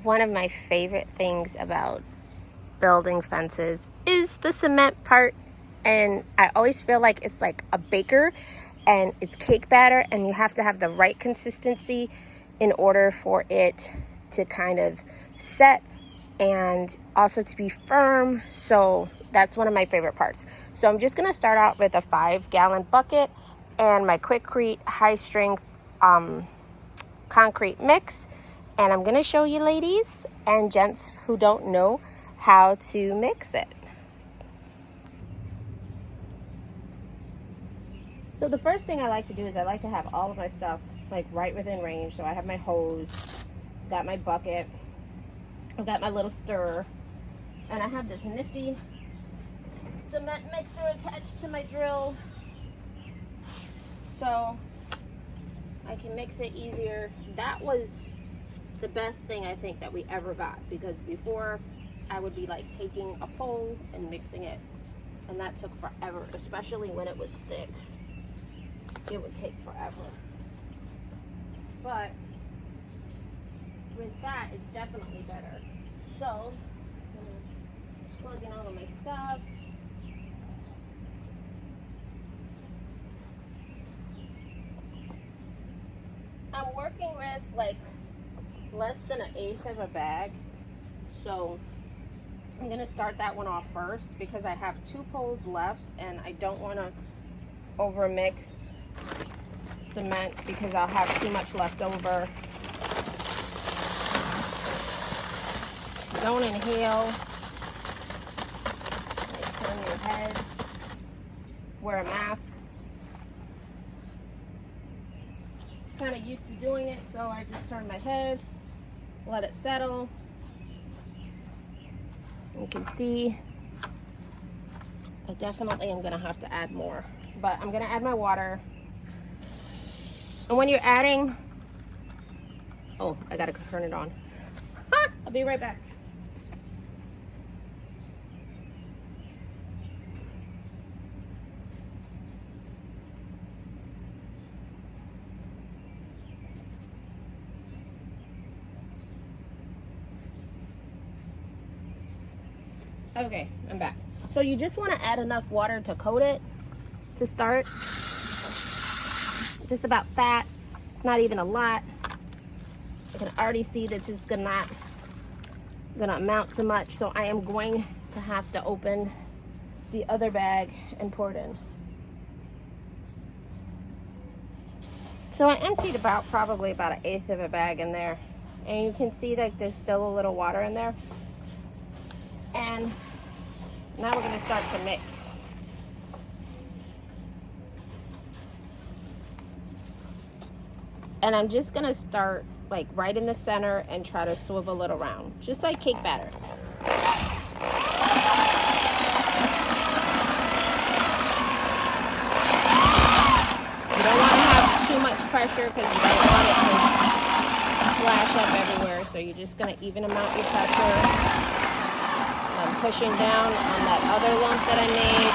one of my favorite things about building fences is the cement part. And I always feel like it's like a baker and it's cake batter, and you have to have the right consistency in order for it to kind of set and also to be firm. So that's one of my favorite parts. So I'm just going to start out with a 5-gallon bucket and my Quikrete high strength concrete mix. And I'm going to show you ladies and gents who don't know how to mix it. So the first thing I like to do is I like to have all of my stuff like right within range. So I have my hose, got my bucket, I've got my little stirrer, and I have this nifty cement mixer attached to my drill so I can mix it easier. That was the best thing I think that we ever got, because before I would be like taking a pole and mixing it, and that took forever, especially when it was thick. It would take forever. But with that, it's definitely better. So I'm plugging all of my stuff. I'm working with like less than 1/8 of a bag, so I'm gonna start that one off first because I have 2 poles left and I don't want to over mix cement because I'll have too much left over. Don't inhale. Turn your head. Wear a mask. Kind of used to doing it, so I just turn my head, let it settle. You can see I definitely am gonna have to add more, but I'm gonna add my water. And when you're adding, oh, I gotta turn it on. I'll be right back. Okay, I'm back. So you just want to add enough water to coat it to start. Just about that. It's not even a lot. I can already see that this is not gonna amount to much, so I am going to have to open the other bag and pour it in. So I emptied probably about 1/8 of a bag in there, and you can see that there's still a little water in there. And now we're going to start to mix. And I'm just going to start like right in the center and try to swivel it around, just like cake batter. You don't want to have too much pressure because you don't want it to splash up everywhere. So you're just going to even amount your pressure. I'm pushing down on that other lump that I made.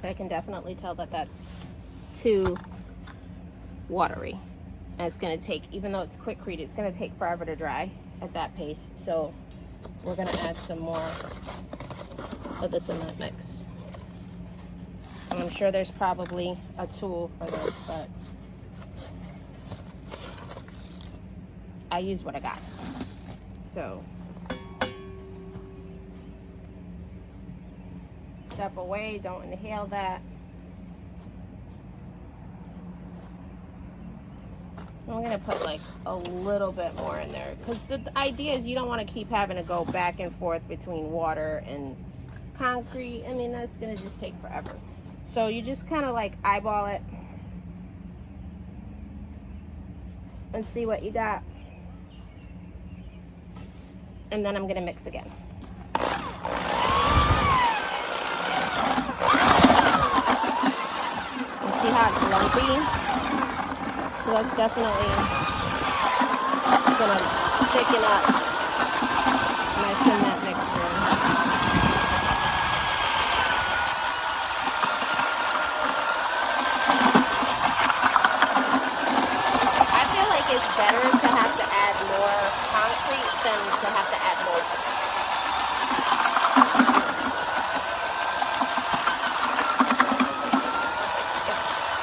I can definitely tell that that's too watery, and it's going to take, even though it's Quikrete, it's going to take forever to dry at that pace. So we're going to add some more of the cement mix, and I'm sure there's probably a tool for this, but I use what I got. So step away, don't inhale that. I'm gonna put like a little bit more in there because the idea is you don't want to keep having to go back and forth between water and concrete. I mean, that's gonna just take forever. So you just kind of like eyeball it and see what you got. And then I'm gonna mix again. And see how it's lumpy? So that's definitely gonna thicken up my cement mixture. I feel like it's better to have to add more concrete than to have to add more.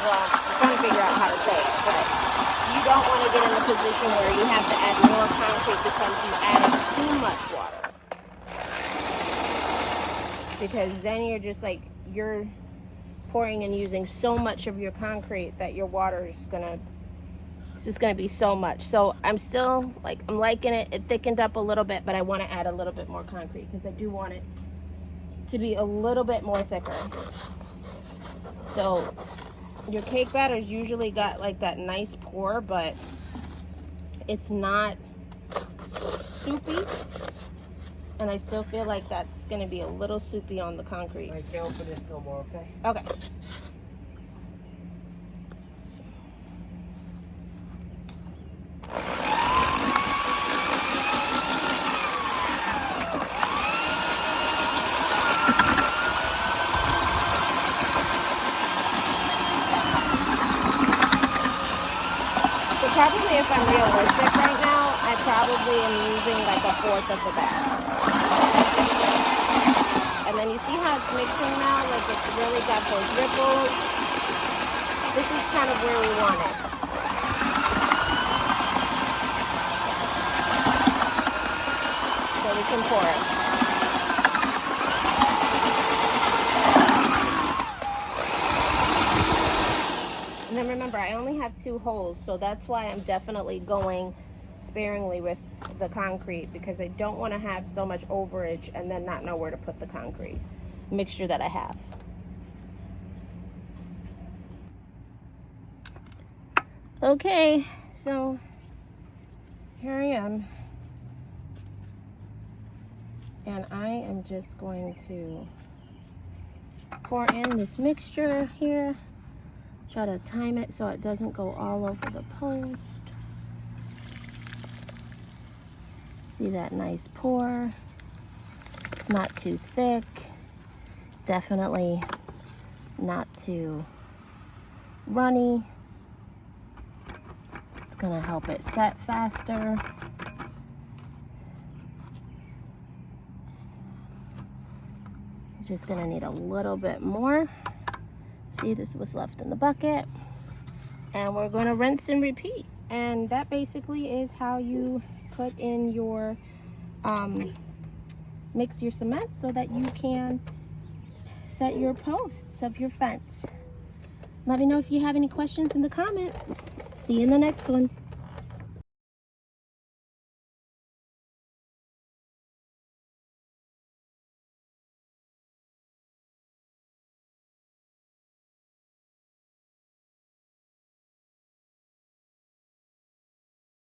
Well, I'm trying to figure out how to say it, but you don't want to get in the position where you have to add more concrete because you added too much water. Because then you're just like, you're pouring and using so much of your concrete that your water is gonna, it's just gonna be so much. So I'm still like, I'm liking it. It thickened up a little bit, but I want to add a little bit more concrete because I do want it to be a little bit more thicker. So your cake batter's usually got like that nice pour, but it's not soupy. And I still feel like that's gonna be a little soupy on the concrete. I can't open this no more, okay? Okay. Probably if I'm realistic right now, I probably am using like a fourth of the bag. And then you see how it's mixing now? Like it's really got those ripples. This is kind of where we want it. So we can pour it. And then remember, I only have 2 holes, so that's why I'm definitely going sparingly with the concrete, because I don't want to have so much overage and then not know where to put the concrete mixture that I have. Okay, so here I am. And I am just going to pour in this mixture here. Try to time it so it doesn't go all over the post. See that nice pour? It's not too thick. Definitely not too runny. It's gonna help it set faster. Just gonna need a little bit more. See, this was left in the bucket. And we're gonna rinse and repeat. And that basically is how you put in your, mix your cement so that you can set your posts of your fence. Let me know if you have any questions in the comments. See you in the next one.